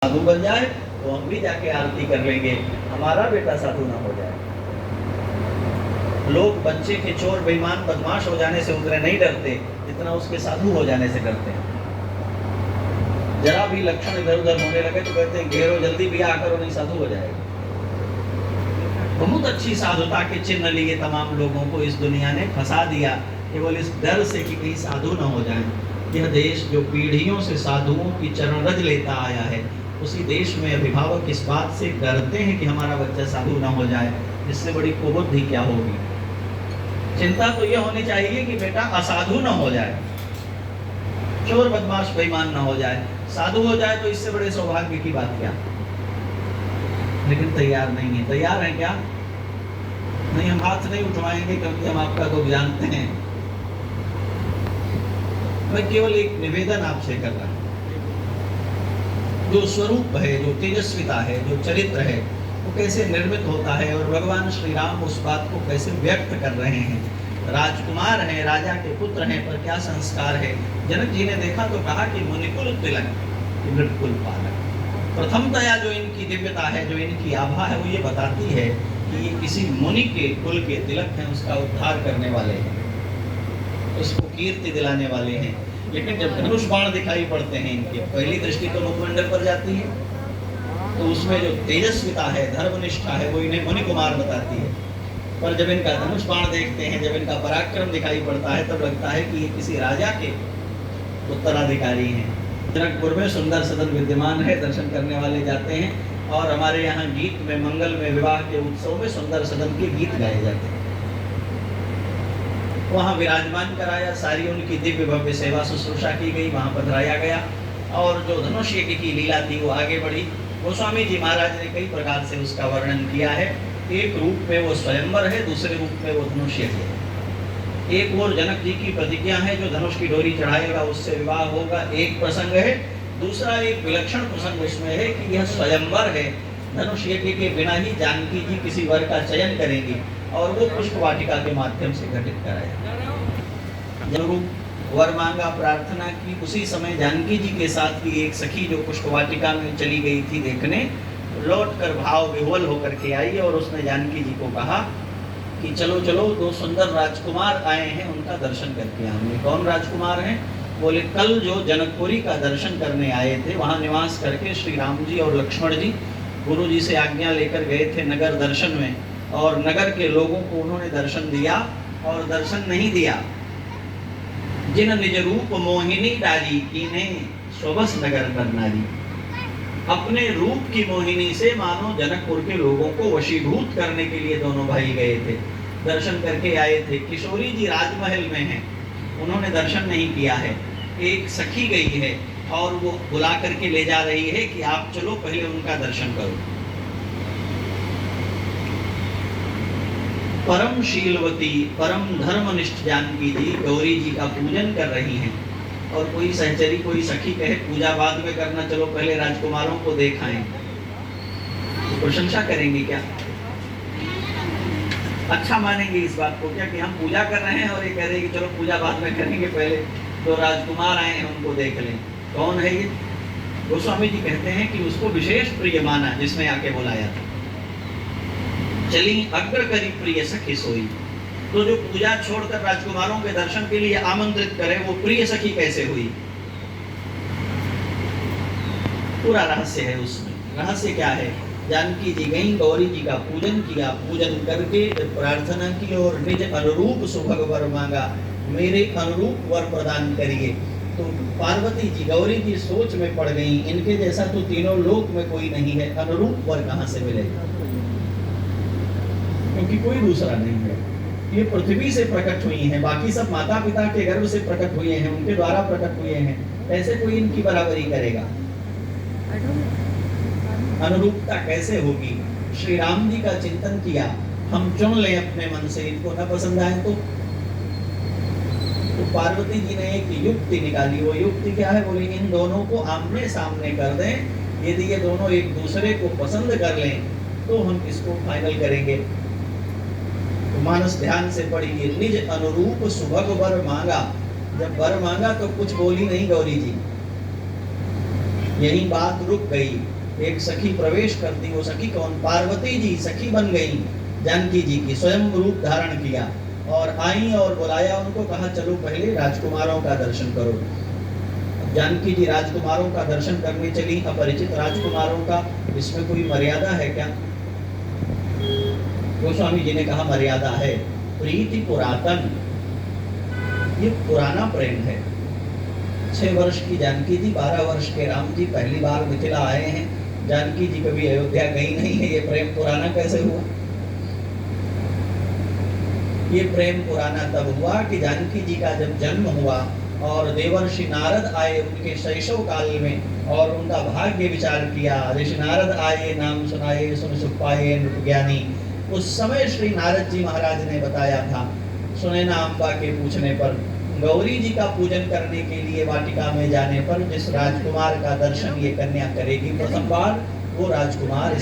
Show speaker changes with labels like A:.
A: साधु बन जाए तो हम भी जाके आरती कर लेंगे, हमारा बेटा साधु ना हो जाए। लोग बच्चे के चोर बेईमान बदमाश हो जाने से उतने नहीं डरते जितना उसके साधु हो जाने से डरते हैं। जरा भी लक्षण इधर उधर होने लगे तो कहते हैं घेरो, जल्दी ब्याह करो नहीं साधु हो जाएगा। बहुत अच्छी साधुता के चिन्ह लिए तमाम लोगों को इस दुनिया ने फंसा दिया, केवल इस डर से कि कहीं साधु न हो जाए। यह देश जो पीढ़ियों से साधुओं की चरण रज लेता आया है, उसी देश में अभिभावक इस बात से डरते हैं कि हमारा बच्चा साधु न हो जाए। इससे बड़ी कुबुद्धि क्या होगी। चिंता तो यह होनी चाहिए कि बेटा असाधु न हो जाए, चोर बदमाश बेईमान न हो जाए, साधु हो जाए तो इससे बड़े सौभाग्य की बात क्या। लेकिन तैयार नहीं है। तैयार है क्या? नहीं, हम हाथ नहीं उठवाएंगे क्योंकि हम आपका दुख जानते हैं। मैं केवल एक निवेदन आपसे कर रहा हूं। जो स्वरूप है, जो तेजस्विता है, जो चरित्र है, वो कैसे निर्मित होता है और भगवान श्री राम उस बात को कैसे व्यक्त कर रहे हैं। राजकुमार हैं, राजा के पुत्र हैं, पर क्या संस्कार है। जनक जी ने देखा तो कहा कि मुनिकुल तिलक मृतकुल पालक। प्रथमतया जो इनकी दिव्यता है, जो इनकी आभा है, वो ये बताती है कि ये किसी मुनि के कुल के तिलक हैं, उसका उद्धार करने वाले हैं, उसको कीर्ति दिलाने वाले हैं। लेकिन जब धनुष बाण दिखाई पड़ते हैं इनके, पहली दृष्टि तो मुखमंडल पर जाती है, तो उसमें जो तेजस्विता है, धर्मनिष्ठा है, वो इन्हें मुनि कुमार बताती है। पर जब इनका धनुष बाण देखते हैं, जब इनका पराक्रम दिखाई पड़ता है, तब लगता है कि ये किसी राजा के उत्तराधिकारी हैं। जनकपुर में सुंदर सदन विद्यमान है, दर्शन करने वाले जाते हैं। और हमारे यहाँ गीत में, मंगल में, विवाह के उत्सव में सुंदर सदन के गीत गाए जाते हैं। वहाँ विराजमान कराया, सारी उनकी दिव्य भव्य सेवा शुश्रूषा की गई, वहाँ पधराया गया। और जो धनुष यज्ञ की लीला थी वो आगे बढ़ी। गोस्वामी जी महाराज ने कई प्रकार से उसका वर्णन किया है। एक रूप में वो स्वयंवर है, दूसरे रूप में वो धनुष यज्ञ है। एक और जनक जी की प्रतिज्ञा है, जो धनुष की डोरी चढ़ाएगा उससे विवाह होगा, एक प्रसंग है। दूसरा एक विलक्षण प्रसंग इसमें है कि यह स्वयंवर है। धनुष यज्ञ के बिना ही जानकी जी किसी वर का चयन करेंगी और वो पुष्प वाटिका के माध्यम से घटित कराएगा। जब वर मांगा, प्रार्थना की, उसी समय जानकी जी के साथ की एक सखी जो पुष्प वाटिका में चली गई थी देखने, लौट कर भाव विह्वल होकर के आई और उसने जानकी जी को कहा कि चलो चलो, दो सुंदर राजकुमार आए हैं, उनका दर्शन करके आएंगे। कौन राजकुमार हैं? बोले कल जो जनकपुरी का दर्शन करने आए थे, वहाँ निवास करके श्री राम जी और लक्ष्मण जी गुरु जी से आज्ञा लेकर गए थे नगर दर्शन में, और नगर के लोगों को उन्होंने दर्शन दिया और दर्शन नहीं दिया। जिन निज रूप मोहिनी डाली, इन्हें स्वबस नगर करना दी। अपने रूप की मोहिनी से मानो जनकपुर के लोगों को वशीभूत करने के लिए दोनों भाई गए थे, दर्शन करके आए थे। किशोरी जी राजमहल में हैं, उन्होंने दर्शन नहीं किया है। एक सखी गई है और वो बुला करके ले जा रही है कि आप चलो पहले उनका दर्शन करो। परम शीलवती, परम धर्मनिष्ठ जानकी जी गौरी जी का पूजन कर रही हैं। और कोई सहचरी, कोई सखी कहे पूजा बाद में करना, चलो पहले राजकुमारों को देखाएं, तो प्रशंसा करेंगे क्या? अच्छा मानेंगे इस बात को क्या कि हम पूजा कर रहे हैं और ये कह रहे हैं कि चलो पूजा बाद में करेंगे, पहले तो राजकुमार आए हैं उनको देख लें। कौन है ये? गोस्वामी जी कहते हैं कि उसको विशेष प्रिय माना जिसने आके बुलाया था। चली अग्र करी प्रिय सखी सोई। तो जो पूजा छोड़कर राजकुमारों के दर्शन के लिए आमंत्रित करे, वो प्रिय सखी कैसे हुई? पूरा रहस्य है उसमें। रहस्य क्या है? जानकी जी गई, गौरी जी का पूजन किया, पूजन करके प्रार्थना की और निज अनुरूप सुभग वर मांगा, मेरे अनुरूप वर प्रदान करिए। तो पार्वती जी, गौरी जी सोच में पड़ गई, इनके जैसा तो तीनों लोक में कोई नहीं है, अनुरूप वर कहाँ से मिलेगा? क्योंकि कोई दूसरा नहीं है। ये पृथ्वी से प्रकट हुई हैं, बाकी सब माता पिता के गर्भ से प्रकट हुए हैं, उनके द्वारा प्रकट हुए हैं। ऐसे कोई इनकी बराबरी करेगा? अनुरूपता कैसे होगी? श्री राम जी का चिंतन किया, हम चुन लें अपने मन से, इनको न पसंद आए तो पार्वती जी ने एक युक्ति निकाली। वो युक्ति क्या है? बोली इन दोनों को आमने सामने कर दें, यदि ये दोनों एक दूसरे को पसंद कर लें तो हम इसको फाइनल करेंगे। तो मानस ध्यान से पढ़िए, निज अनुरूप सुभग वर मांगा। जब वर मांगा तो कुछ बोली नहीं गौरी जी, यही बात रुक गई। एक सखी प्रवेश करती, वो सखी कौन? पार्वती जी सखी बन गई जानकी जी की, स्वयं रूप धारण किया और आई और बुलाया उनको, कहा चलो पहले राजकुमारों का दर्शन करो। जानकी जी राजकुमारों का दर्शन करने चली, अपरिचित राजकुमारों का, इसमें कोई मर्यादा है क्या? गोस्वामी जी ने कहा मर्यादा है। प्रीति पुरातन, ये पुराना प्रेम है। 6 वर्ष की जानकी जी, 12 वर्ष के राम जी पहली बार मिथिला आए हैं। जानकी जी कभी अयोध्या गई नहीं है, ये प्रेम पुराना कैसे हुआ? ये प्रेम पुराना तब हुआ कि जानकी जी का जब जन्म हुआ और देवर्षि नारद आए उनके शैशव काल में और उनका भाग्य विचार किया। ऋषि नारद आए, नाम सुनाए, सुन सुख पाए नृप ज्ञानी। उस समय श्री नारद जी महाराज ने बताया था, सुनैना अम्बा के पूछने पर, गौरी जी का पूजन करने के लिए वाटिका में जाने पर जिस राजकुमार का दर्शन ये कन्या करेगी प्रथम बार, वो राजकुमार